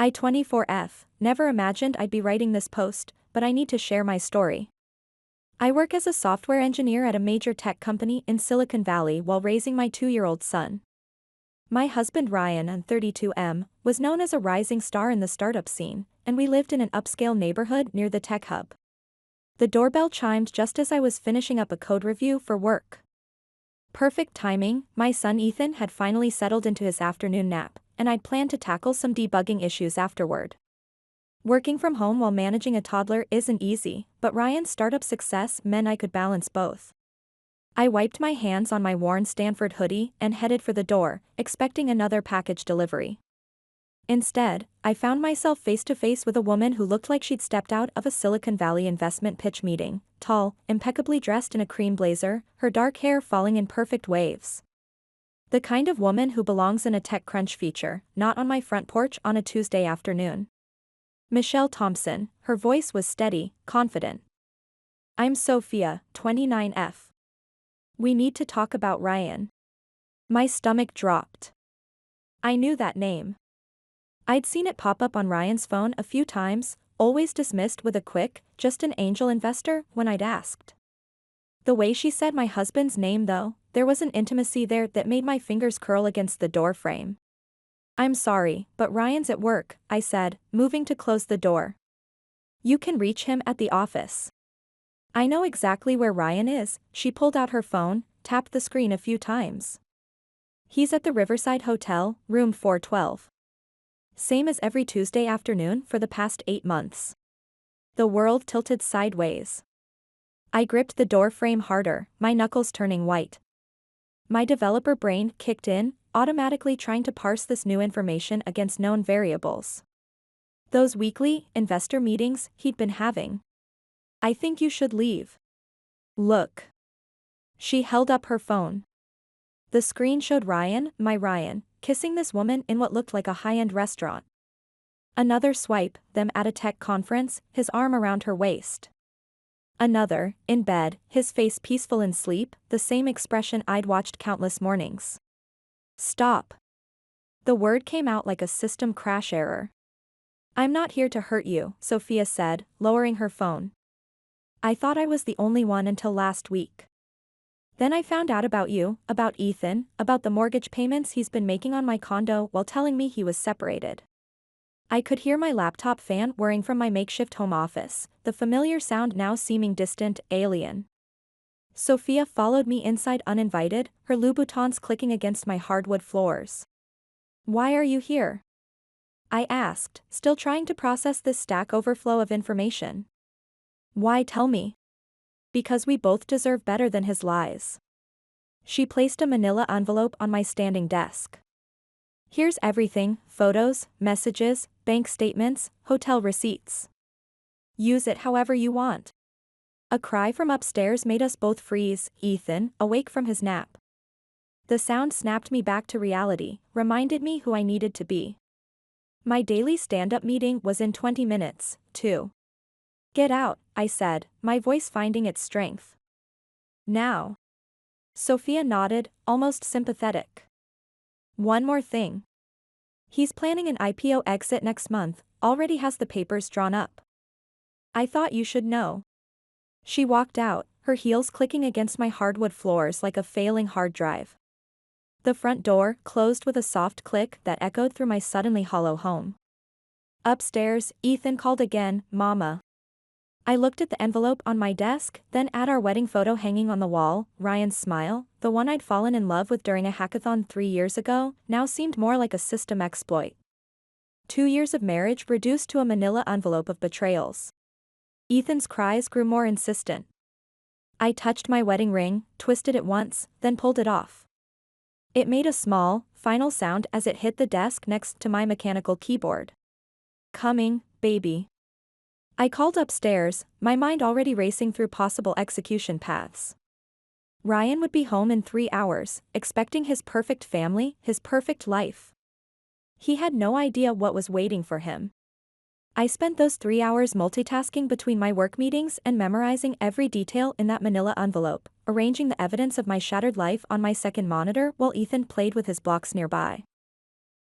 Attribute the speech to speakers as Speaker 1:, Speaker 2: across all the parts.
Speaker 1: I-24F, never imagined I'd be writing this post, but I need to share my story. I work as a software engineer at a major tech company in Silicon Valley while raising my 2-year-old son. My husband Ryan, on 32M, was known as a rising star in the startup scene, and we lived in an upscale neighborhood near the tech hub. The doorbell chimed just as I was finishing up a code review for work. Perfect timing, my son Ethan had finally settled into his afternoon nap, and I'd planned to tackle some debugging issues afterward. Working from home while managing a toddler isn't easy, but Ryan's startup success meant I could balance both. I wiped my hands on my worn Stanford hoodie and headed for the door, expecting another package delivery. Instead, I found myself face to face with a woman who looked like she'd stepped out of a Silicon Valley investment pitch meeting, tall, impeccably dressed in a cream blazer, her dark hair falling in perfect waves. The kind of woman who belongs in a TechCrunch feature, not on my front porch on a Tuesday afternoon. Michelle Thompson, her voice was steady, confident. I'm Sophia, 29F. We need to talk about Ryan. My stomach dropped. I knew that name. I'd seen it pop up on Ryan's phone a few times, always dismissed with a quick, just an angel investor, when I'd asked. The way she said my husband's name though, there was an intimacy there that made my fingers curl against the door frame. I'm sorry, but Ryan's at work, I said, moving to close the door. You can reach him at the office. I know exactly where Ryan is. She pulled out her phone, tapped the screen a few times. He's at the Riverside Hotel, room 412. Same as every Tuesday afternoon for the past 8 months. The world tilted sideways. I gripped the door frame harder, my knuckles turning white. My developer brain kicked in, automatically trying to parse this new information against known variables. Those weekly, investor meetings he'd been having. I think you should leave. Look. She held up her phone. The screen showed Ryan, my Ryan, kissing this woman in what looked like a high-end restaurant. Another swipe, them at a tech conference, his arm around her waist. Another, in bed, his face peaceful in sleep, the same expression I'd watched countless mornings. Stop. The word came out like a system crash error. I'm not here to hurt you, Sophia said, lowering her phone. I thought I was the only one until last week. Then I found out about you, about Ethan, about the mortgage payments he's been making on my condo while telling me he was separated. I could hear my laptop fan whirring from my makeshift home office, the familiar sound now seeming distant, alien. Sophia followed me inside uninvited, her Louboutins clicking against my hardwood floors. Why are you here? I asked, still trying to process this Stack Overflow of information. Why tell me? Because we both deserve better than his lies. She placed a manila envelope on my standing desk. Here's everything: photos, messages, bank statements, hotel receipts. Use it however you want. A cry from upstairs made us both freeze, Ethan, awake from his nap. The sound snapped me back to reality, reminded me who I needed to be. My daily stand-up meeting was in 20 minutes, too. Get out, I said, my voice finding its strength. Now. Sophia nodded, almost sympathetic. One more thing. He's planning an IPO exit next month, already has the papers drawn up. I thought you should know. She walked out, her heels clicking against my hardwood floors like a failing hard drive. The front door closed with a soft click that echoed through my suddenly hollow home. Upstairs, Ethan called again, Mama. I looked at the envelope on my desk, then at our wedding photo hanging on the wall. Ryan's smile, the one I'd fallen in love with during a hackathon 3 years ago, now seemed more like a system exploit. 2 years of marriage reduced to a manila envelope of betrayals. Ethan's cries grew more insistent. I touched my wedding ring, twisted it once, then pulled it off. It made a small, final sound as it hit the desk next to my mechanical keyboard. Coming, baby. I called upstairs, my mind already racing through possible execution paths. Ryan would be home in 3 hours, expecting his perfect family, his perfect life. He had no idea what was waiting for him. I spent those 3 hours multitasking between my work meetings and memorizing every detail in that manila envelope, arranging the evidence of my shattered life on my second monitor while Ethan played with his blocks nearby.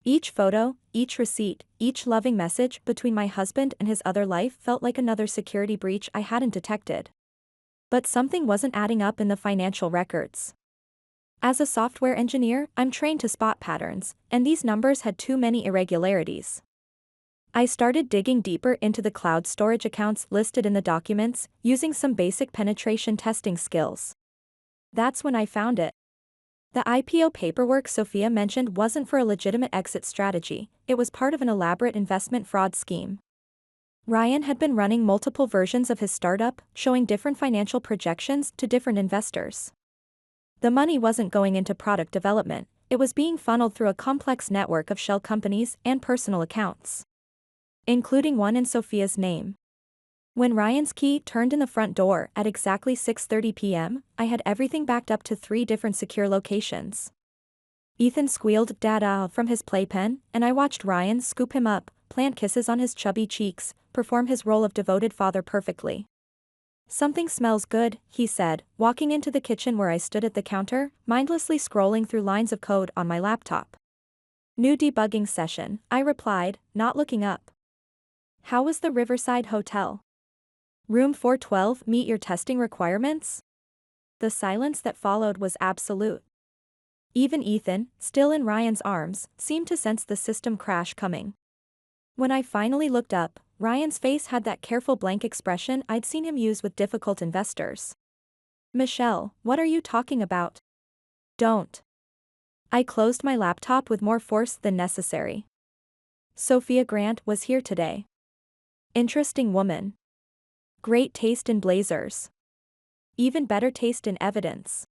Speaker 1: Each photo, each receipt, each loving message between my husband and his other life felt like another security breach I hadn't detected. But something wasn't adding up in the financial records. As a software engineer, I'm trained to spot patterns, and these numbers had too many irregularities. I started digging deeper into the cloud storage accounts listed in the documents, using some basic penetration testing skills. That's when I found it. The IPO paperwork Sophia mentioned wasn't for a legitimate exit strategy, it was part of an elaborate investment fraud scheme. Ryan had been running multiple versions of his startup, showing different financial projections to different investors. The money wasn't going into product development, it was being funneled through a complex network of shell companies and personal accounts, including one in Sophia's name. When Ryan's key turned in the front door at exactly 6:30 p.m., I had everything backed up to 3 different secure locations. Ethan squealed "Dada" from his playpen, and I watched Ryan scoop him up, plant kisses on his chubby cheeks, perform his role of devoted father perfectly. "Something smells good," he said, walking into the kitchen where I stood at the counter, mindlessly scrolling through lines of code on my laptop. "New debugging session," I replied, not looking up. "How was the Riverside Hotel? Room 412 meet your testing requirements?" The silence that followed was absolute. Even Ethan, still in Ryan's arms, seemed to sense the system crash coming. When I finally looked up, Ryan's face had that careful blank expression I'd seen him use with difficult investors. "Michelle, what are you talking about? Don't." I closed my laptop with more force than necessary. Sophia Grant was here today. Interesting woman. Great taste in blazers. Even better taste in evidence.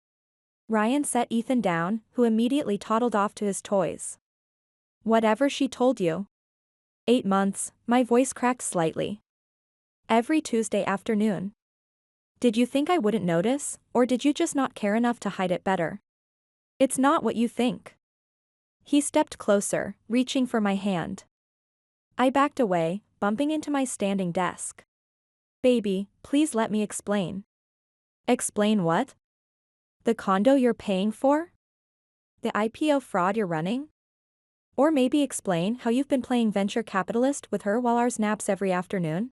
Speaker 1: Ryan set Ethan down, who immediately toddled off to his toys. "Whatever she told you." 8 months, my voice cracked slightly. "Every Tuesday afternoon. Did you think I wouldn't notice, or did you just not care enough to hide it better?" "It's not what you think." He stepped closer, reaching for my hand. I backed away, bumping into my standing desk. "Baby, please let me explain." "Explain what?" "The condo you're paying for? The IPO fraud you're running? Or maybe explain how you've been playing venture capitalist with her while ours naps every afternoon?"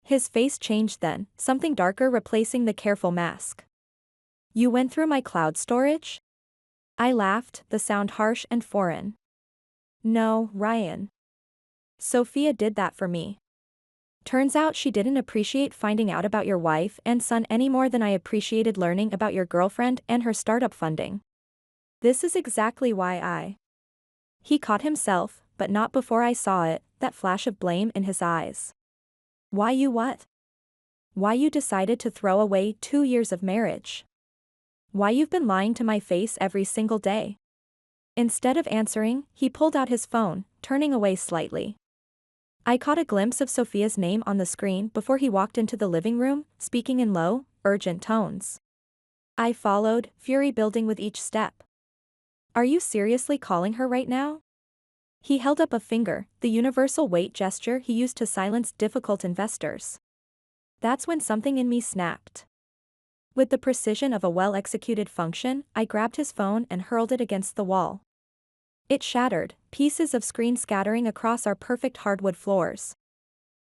Speaker 1: His face changed then, something darker replacing the careful mask. "You went through my cloud storage?" I laughed, the sound harsh and foreign. "No, Ryan. Sophia did that for me. Turns out she didn't appreciate finding out about your wife and son any more than I appreciated learning about your girlfriend and her startup funding. This is exactly why I..." He caught himself, but not before I saw it, that flash of blame in his eyes. "Why you what? Why you decided to throw away 2 years of marriage? Why you've been lying to my face every single day?" Instead of answering, he pulled out his phone, turning away slightly. I caught a glimpse of Sophia's name on the screen before he walked into the living room, speaking in low, urgent tones. I followed, fury building with each step. "Are you seriously calling her right now?" He held up a finger, the universal wait gesture he used to silence difficult investors. That's when something in me snapped. With the precision of a well-executed function, I grabbed his phone and hurled it against the wall. It shattered, pieces of screen scattering across our perfect hardwood floors.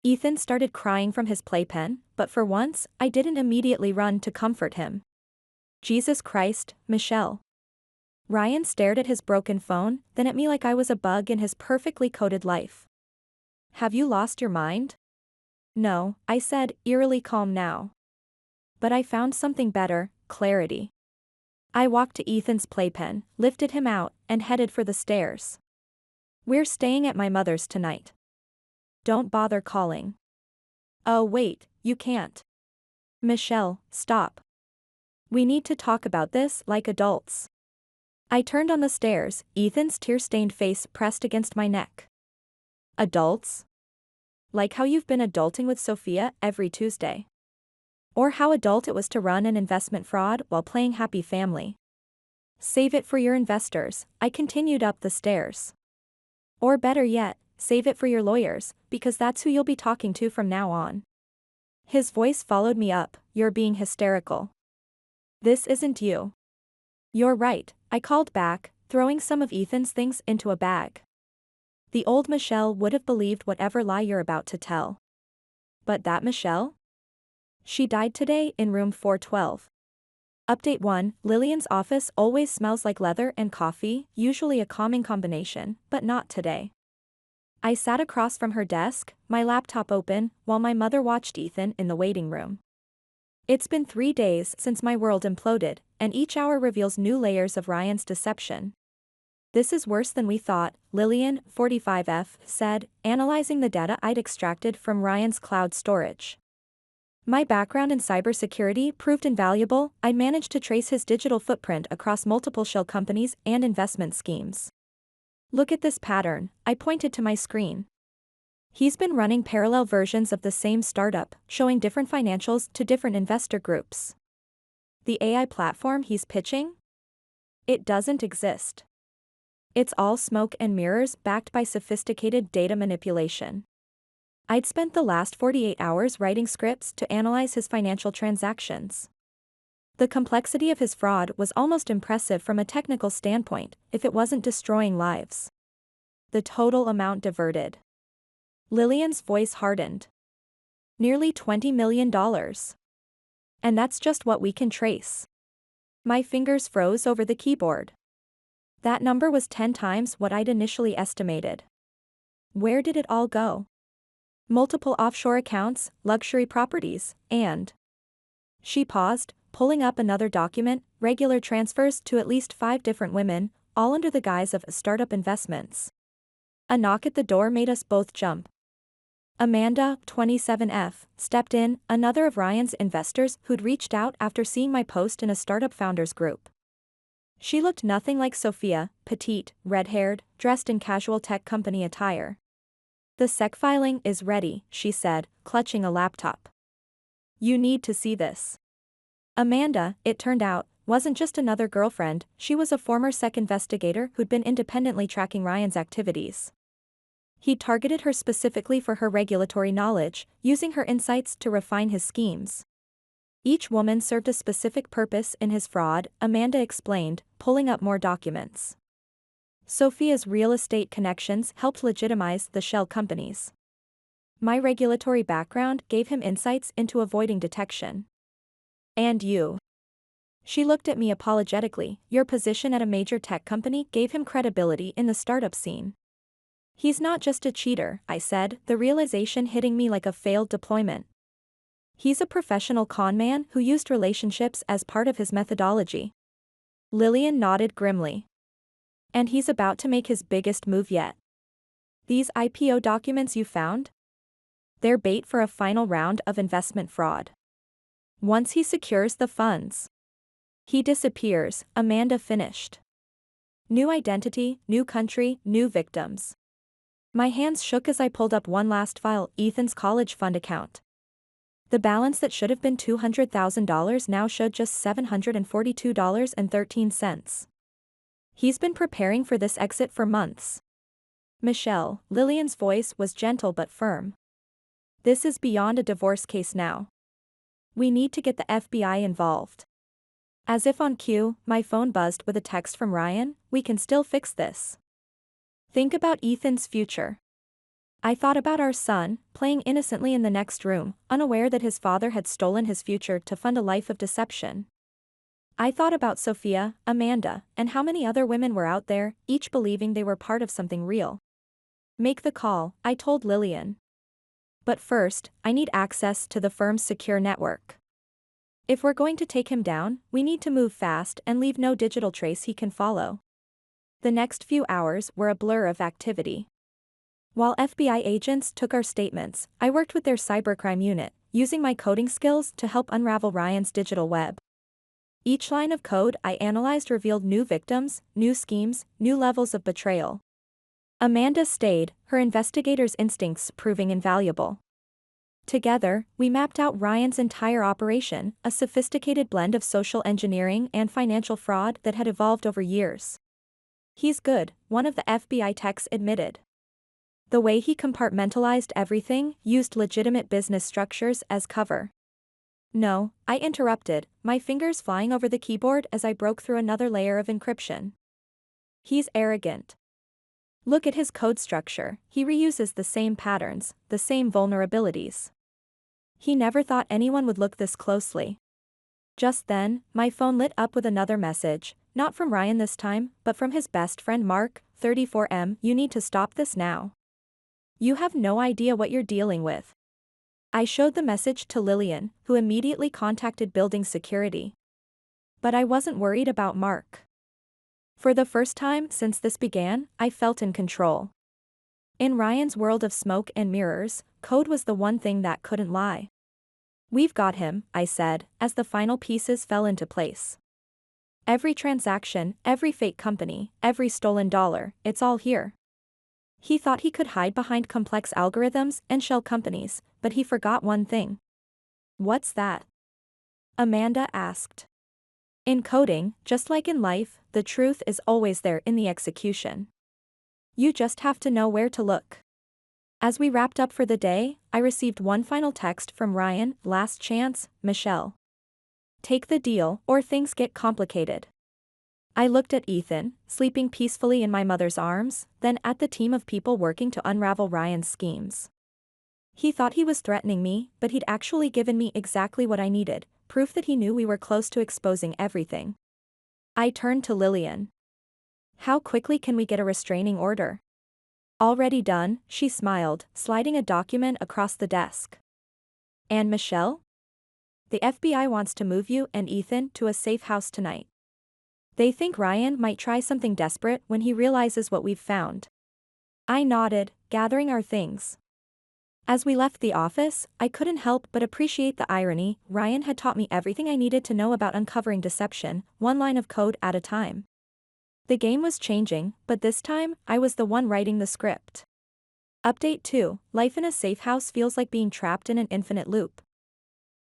Speaker 1: Ethan started crying from his playpen, but for once, I didn't immediately run to comfort him. "Jesus Christ, Michelle." Ryan stared at his broken phone, then at me like I was a bug in his perfectly coded life. "Have you lost your mind?" "No," I said, eerily calm now. But I found something better, clarity. I walked to Ethan's playpen, lifted him out, and headed for the stairs. "We're staying at my mother's tonight. Don't bother calling." "Oh wait, you can't." "Michelle, stop. We need to talk about this like adults." I turned on the stairs, Ethan's tear-stained face pressed against my neck. "Adults? Like how you've been adulting with Sophia every Tuesday. Or how adult it was to run an investment fraud while playing happy family. Save it for your investors," I continued up the stairs. "Or better yet, save it for your lawyers, because that's who you'll be talking to from now on." His voice followed me up, "You're being hysterical. This isn't you." "You're right," I called back, throwing some of Ethan's things into a bag. The old Michelle would have believed whatever lie you're about to tell. But that Michelle? She died today in room 412. Update 1, Lillian's office always smells like leather and coffee, usually a calming combination, but not today. I sat across from her desk, my laptop open, while my mother watched Ethan in the waiting room. It's been 3 days since my world imploded, and each hour reveals new layers of Ryan's deception. This is worse than we thought, Lillian, 45F, said, analyzing the data I'd extracted from Ryan's cloud storage. My background in cybersecurity proved invaluable. I'd managed to trace his digital footprint across multiple shell companies and investment schemes. Look at this pattern, I pointed to my screen. He's been running parallel versions of the same startup, showing different financials to different investor groups. The AI platform he's pitching? It doesn't exist. It's all smoke and mirrors backed by sophisticated data manipulation. I'd spent the last 48 hours writing scripts to analyze his financial transactions. The complexity of his fraud was almost impressive from a technical standpoint, if it wasn't destroying lives. The total amount diverted. Lillian's voice hardened. Nearly $20 million. And that's just what we can trace. My fingers froze over the keyboard. That number was 10 times what I'd initially estimated. Where did it all go? Multiple offshore accounts, luxury properties, and... She paused, pulling up another document, regular transfers to at least 5 different women, all under the guise of startup investments. A knock at the door made us both jump. Amanda, 27F, stepped in, another of Ryan's investors who'd reached out after seeing my post in a startup founders group. She looked nothing like Sophia, petite, red-haired, dressed in casual tech company attire. The SEC filing is ready, she said, clutching a laptop. You need to see this. Amanda, it turned out, wasn't just another girlfriend, she was a former SEC investigator who'd been independently tracking Ryan's activities. He targeted her specifically for her regulatory knowledge, using her insights to refine his schemes. Each woman served a specific purpose in his fraud, Amanda explained, pulling up more documents. Sophia's real estate connections helped legitimize the shell companies. My regulatory background gave him insights into avoiding detection. And you. She looked at me apologetically, your position at a major tech company gave him credibility in the startup scene. He's not just a cheater, I said, the realization hitting me like a failed deployment. He's a professional con man who used relationships as part of his methodology. Lillian nodded grimly. And he's about to make his biggest move yet. These IPO documents you found? They're bait for a final round of investment fraud. Once he secures the funds, he disappears, Amanda finished. New identity, new country, new victims. My hands shook as I pulled up one last file, Ethan's college fund account. The balance that should have been $200,000 now showed just $742.13. He's been preparing for this exit for months. Michelle, Lillian's voice was gentle but firm. This is beyond a divorce case now. We need to get the FBI involved. As if on cue, my phone buzzed with a text from Ryan, we can still fix this. Think about Ethan's future. I thought about our son, playing innocently in the next room, unaware that his father had stolen his future to fund a life of deception. I thought about Sophia, Amanda, and how many other women were out there, each believing they were part of something real. Make the call, I told Lillian. But first, I need access to the firm's secure network. If we're going to take him down, we need to move fast and leave no digital trace he can follow. The next few hours were a blur of activity. While FBI agents took our statements, I worked with their cybercrime unit, using my coding skills to help unravel Ryan's digital web. Each line of code I analyzed revealed new victims, new schemes, new levels of betrayal. Amanda stayed, her investigator's instincts proving invaluable. Together, we mapped out Ryan's entire operation, a sophisticated blend of social engineering and financial fraud that had evolved over years. He's good, one of the FBI techs admitted. The way he compartmentalized everything, used legitimate business structures as cover. No, I interrupted, my fingers flying over the keyboard as I broke through another layer of encryption. He's arrogant. Look at his code structure, he reuses the same patterns, the same vulnerabilities. He never thought anyone would look this closely. Just then, my phone lit up with another message, not from Ryan this time, but from his best friend Mark, 34M. You need to stop this now. You have no idea what you're dealing with. I showed the message to Lillian, who immediately contacted building security. But I wasn't worried about Mark. For the first time since this began, I felt in control. In Ryan's world of smoke and mirrors, code was the one thing that couldn't lie. We've got him, I said, as the final pieces fell into place. Every transaction, every fake company, every stolen dollar, it's all here. He thought he could hide behind complex algorithms and shell companies, but he forgot one thing. What's that? Amanda asked. In coding, just like in life, the truth is always there in the execution. You just have to know where to look. As we wrapped up for the day, I received one final text from Ryan. Last chance, Michelle. Take the deal, or things get complicated. I looked at Ethan, sleeping peacefully in my mother's arms, then at the team of people working to unravel Ryan's schemes. He thought he was threatening me, but he'd actually given me exactly what I needed, proof that he knew we were close to exposing everything. I turned to Lillian. How quickly can we get a restraining order? Already done, she smiled, sliding a document across the desk. And Michelle? The FBI wants to move you and Ethan to a safe house tonight. They think Ryan might try something desperate when he realizes what we've found. I nodded, gathering our things. As we left the office, I couldn't help but appreciate the irony. Ryan had taught me everything I needed to know about uncovering deception, one line of code at a time. The game was changing, but this time, I was the one writing the script. Update 2, life in a safe house feels like being trapped in an infinite loop.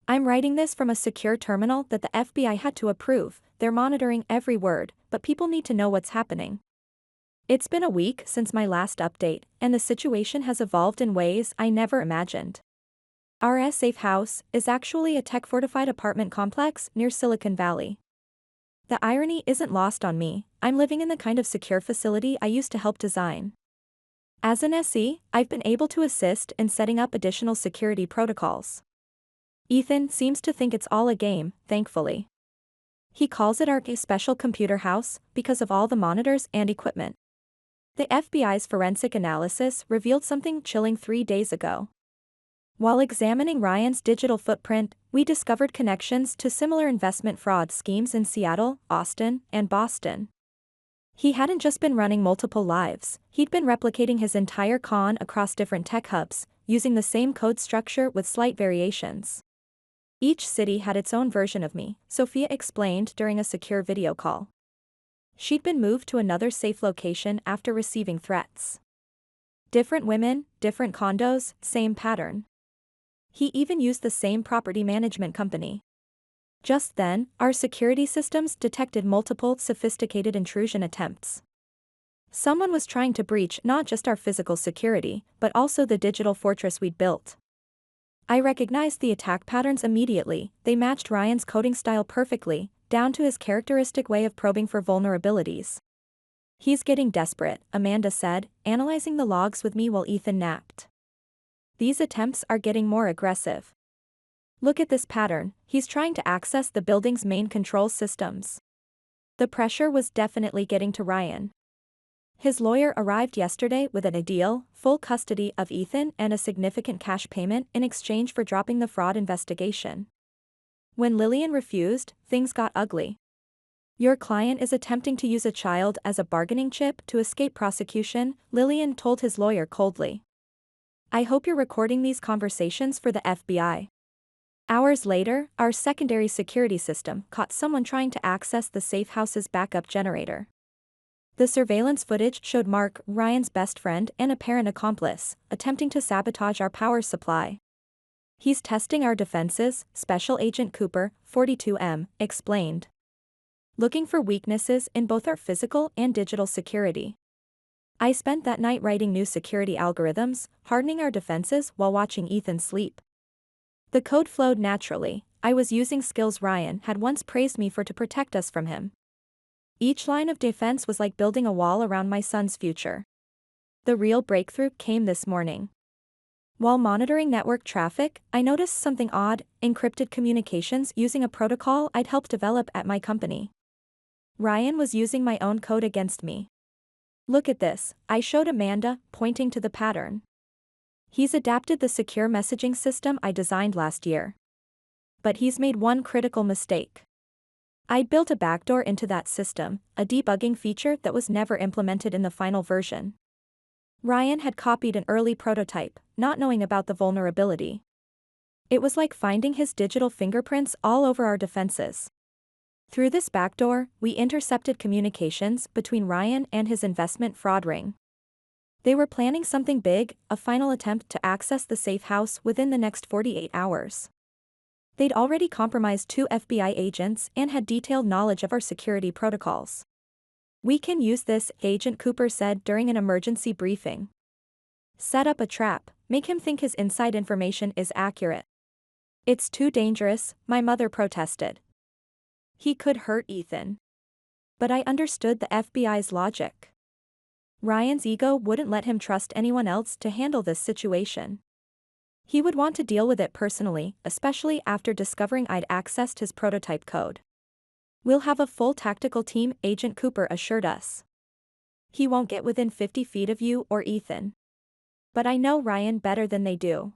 Speaker 1: I'm writing this from a secure terminal that the FBI had to approve. They're monitoring every word, but people need to know what's happening. It's been a week since my last update, and the situation has evolved in ways I never imagined. Our safe house is actually a tech-fortified apartment complex near Silicon Valley. The irony isn't lost on me. I'm living in the kind of secure facility I used to help design. As an SE, I've been able to assist in setting up additional security protocols. Ethan seems to think it's all a game, thankfully. He calls it our special computer house because of all the monitors and equipment. The FBI's forensic analysis revealed something chilling 3 days ago. While examining Ryan's digital footprint, we discovered connections to similar investment fraud schemes in Seattle, Austin, and Boston. He hadn't just been running multiple lives, he'd been replicating his entire con across different tech hubs, using the same code structure with slight variations. Each city had its own version of me, Sophia explained during a secure video call. She'd been moved to another safe location after receiving threats. Different women, different condos, same pattern. He even used the same property management company. Just then, our security systems detected multiple sophisticated intrusion attempts. Someone was trying to breach not just our physical security, but also the digital fortress we'd built. I recognized the attack patterns immediately. They matched Ryan's coding style perfectly, down to his characteristic way of probing for vulnerabilities. He's getting desperate, Amanda said, analyzing the logs with me while Ethan napped. These attempts are getting more aggressive. Look at this pattern, he's trying to access the building's main control systems. The pressure was definitely getting to Ryan. His lawyer arrived yesterday with a deal, full custody of Ethan and a significant cash payment in exchange for dropping the fraud investigation. When Lillian refused, things got ugly. Your client is attempting to use a child as a bargaining chip to escape prosecution, Lillian told his lawyer coldly. I hope you're recording these conversations for the FBI. Hours later, our secondary security system caught someone trying to access the safe house's backup generator. The surveillance footage showed Mark, Ryan's best friend and apparent accomplice, attempting to sabotage our power supply. He's testing our defenses, Special Agent Cooper, 42M, explained. Looking for weaknesses in both our physical and digital security. I spent that night writing new security algorithms, hardening our defenses while watching Ethan sleep. The code flowed naturally. I was using skills Ryan had once praised me for to protect us from him. Each line of defense was like building a wall around my son's future. The real breakthrough came this morning. While monitoring network traffic, I noticed something odd: encrypted communications using a protocol I'd helped develop at my company. Ryan was using my own code against me. Look at this, I showed Amanda, pointing to the pattern. He's adapted the secure messaging system I designed last year. But he's made one critical mistake. I'd built a backdoor into that system, a debugging feature that was never implemented in the final version. Ryan had copied an early prototype, not knowing about the vulnerability. It was like finding his digital fingerprints all over our defenses. Through this backdoor, we intercepted communications between Ryan and his investment fraud ring. They were planning something big, a final attempt to access the safe house within the next 48 hours. They'd already compromised 2 FBI agents and had detailed knowledge of our security protocols. "We can use this," Agent Cooper said during an emergency briefing. "Set up a trap, make him think his inside information is accurate." "It's too dangerous," my mother protested. "He could hurt Ethan." But I understood the FBI's logic. Ryan's ego wouldn't let him trust anyone else to handle this situation. He would want to deal with it personally, especially after discovering I'd accessed his prototype code. "We'll have a full tactical team," Agent Cooper assured us. "He won't get within 50 feet of you or Ethan." But I know Ryan better than they do.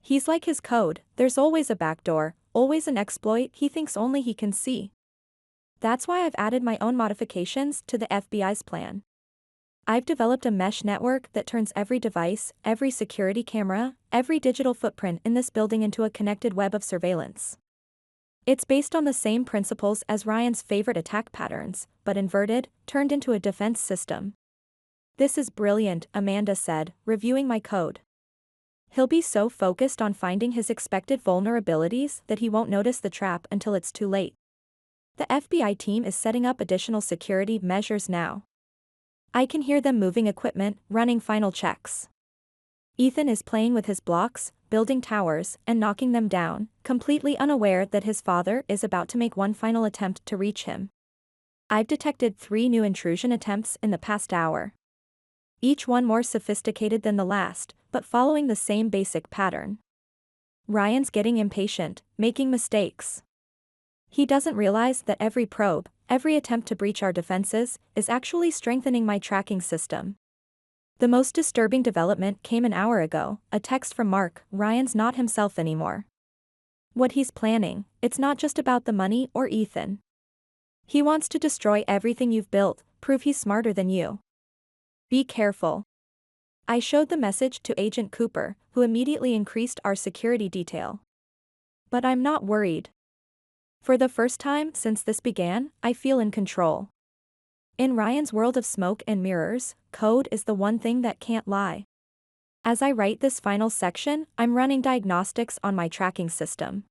Speaker 1: He's like his code, there's always a backdoor, always an exploit he thinks only he can see. That's why I've added my own modifications to the FBI's plan. I've developed a mesh network that turns every device, every security camera, every digital footprint in this building into a connected web of surveillance. It's based on the same principles as Ryan's favorite attack patterns, but inverted, turned into a defense system. "This is brilliant," Amanda said, reviewing my code. "He'll be so focused on finding his expected vulnerabilities that he won't notice the trap until it's too late." The FBI team is setting up additional security measures now. I can hear them moving equipment, running final checks. Ethan is playing with his blocks, building towers, and knocking them down, completely unaware that his father is about to make one final attempt to reach him. I've detected 3 new intrusion attempts in the past hour. Each one more sophisticated than the last, but following the same basic pattern. Ryan's getting impatient, making mistakes. He doesn't realize that every probe, every attempt to breach our defenses, is actually strengthening my tracking system. The most disturbing development came an hour ago, a text from Mark: "Ryan's not himself anymore." What he's planning, it's not just about the money or Ethan. He wants to destroy everything you've built, prove he's smarter than you. Be careful. I showed the message to Agent Cooper, who immediately increased our security detail. But I'm not worried. For the first time since this began, I feel in control. In Ryan's world of smoke and mirrors, code is the one thing that can't lie. As I write this final section, I'm running diagnostics on my tracking system.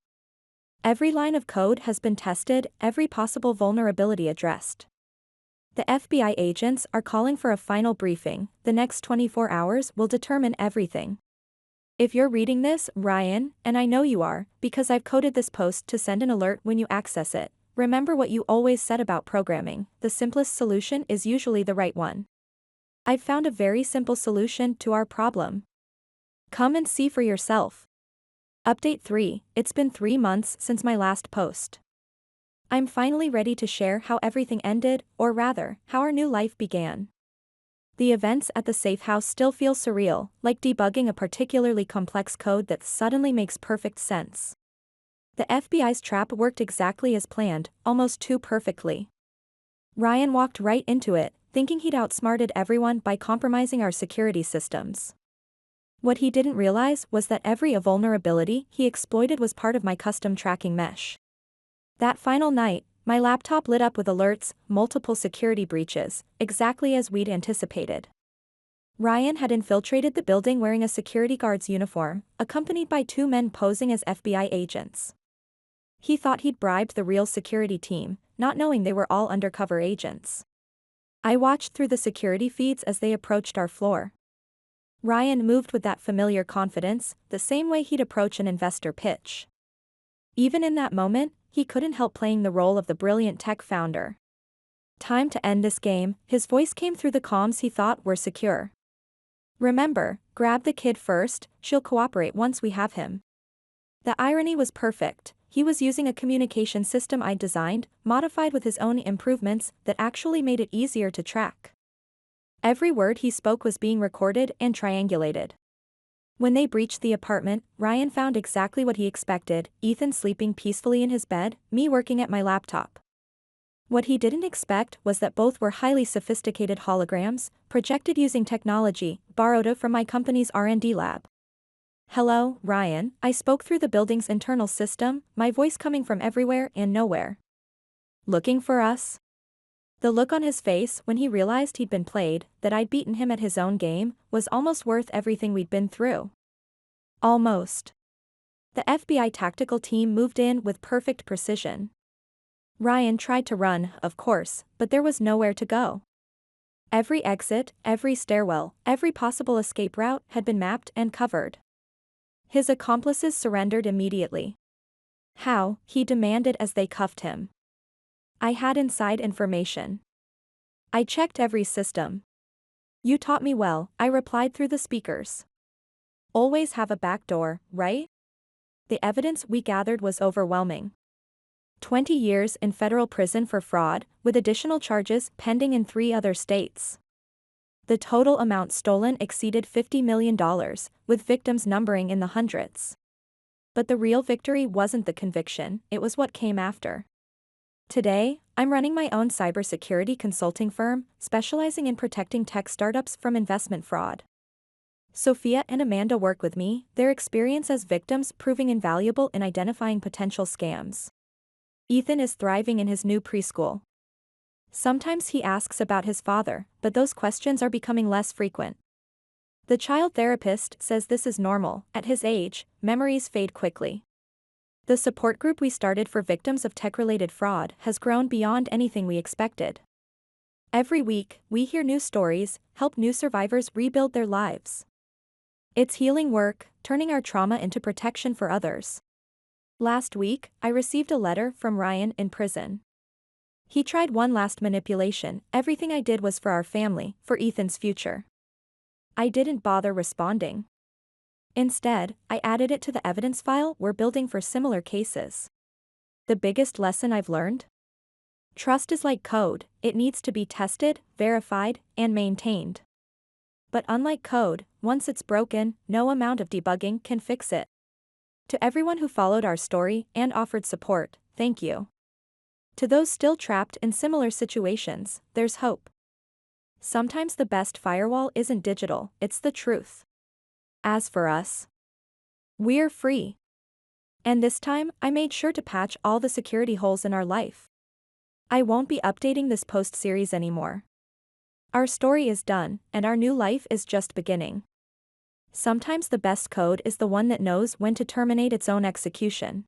Speaker 1: Every line of code has been tested, every possible vulnerability addressed. The FBI agents are calling for a final briefing. The next 24 hours will determine everything. If you're reading this, Ryan, and I know you are, because I've coded this post to send an alert when you access it, remember what you always said about programming: the simplest solution is usually the right one. I've found a very simple solution to our problem. Come and see for yourself. Update 3, it's been 3 months since my last post. I'm finally ready to share how everything ended, or rather, how our new life began. The events at the safe house still feel surreal, like debugging a particularly complex code that suddenly makes perfect sense. The FBI's trap worked exactly as planned, almost too perfectly. Ryan walked right into it, thinking he'd outsmarted everyone by compromising our security systems. What he didn't realize was that every vulnerability he exploited was part of my custom tracking mesh. That final night, my laptop lit up with alerts, multiple security breaches, exactly as we'd anticipated. Ryan had infiltrated the building wearing a security guard's uniform, accompanied by 2 men posing as FBI agents. He thought he'd bribed the real security team, not knowing they were all undercover agents. I watched through the security feeds as they approached our floor. Ryan moved with that familiar confidence, the same way he'd approach an investor pitch. Even in that moment, he couldn't help playing the role of the brilliant tech founder. "Time to end this game," his voice came through the comms he thought were secure. Remember, grab the kid first, she'll cooperate once we have him. The irony was perfect. He was using a communication system I designed, modified with his own improvements, that actually made it easier to track. Every word he spoke was being recorded and triangulated. When they breached the apartment, Ryan found exactly what he expected: Ethan sleeping peacefully in his bed, me working at my laptop. What he didn't expect was that both were highly sophisticated holograms, projected using technology borrowed from my company's R&D lab. "Hello, Ryan," I spoke through the building's internal system, my voice coming from everywhere and nowhere. "Looking for us?" The look on his face when he realized he'd been played, that I'd beaten him at his own game, was almost worth everything we'd been through. Almost. The FBI tactical team moved in with perfect precision. Ryan tried to run, of course, but there was nowhere to go. Every exit, every stairwell, every possible escape route had been mapped and covered. His accomplices surrendered immediately. How, he demanded as they cuffed him. I had inside information. I checked every system. "You taught me well," I replied through the speakers. "Always have a back door, right?" The evidence we gathered was overwhelming. 20 years in federal prison for fraud, with additional charges pending in 3 other states. The total amount stolen exceeded $50 million, with victims numbering in the hundreds. But the real victory wasn't the conviction, it was what came after. Today, I'm running my own cybersecurity consulting firm, specializing in protecting tech startups from investment fraud. Sophia and Amanda work with me, their experience as victims proving invaluable in identifying potential scams. Ethan is thriving in his new preschool. Sometimes he asks about his father, but those questions are becoming less frequent. The child therapist says this is normal. At his age, memories fade quickly. The support group we started for victims of tech-related fraud has grown beyond anything we expected. Every week, we hear new stories, help new survivors rebuild their lives. It's healing work, turning our trauma into protection for others. Last week, I received a letter from Ryan in prison. He tried one last manipulation. Everything I did was for our family, for Ethan's future. I didn't bother responding. Instead, I added it to the evidence file we're building for similar cases. The biggest lesson I've learned? Trust is like code, it needs to be tested, verified, and maintained. But unlike code, once it's broken, no amount of debugging can fix it. To everyone who followed our story and offered support, thank you. To those still trapped in similar situations, there's hope. Sometimes the best firewall isn't digital, it's the truth. As for us, we're free. And this time, I made sure to patch all the security holes in our life. I won't be updating this post-series anymore. Our story is done, and our new life is just beginning. Sometimes the best code is the one that knows when to terminate its own execution.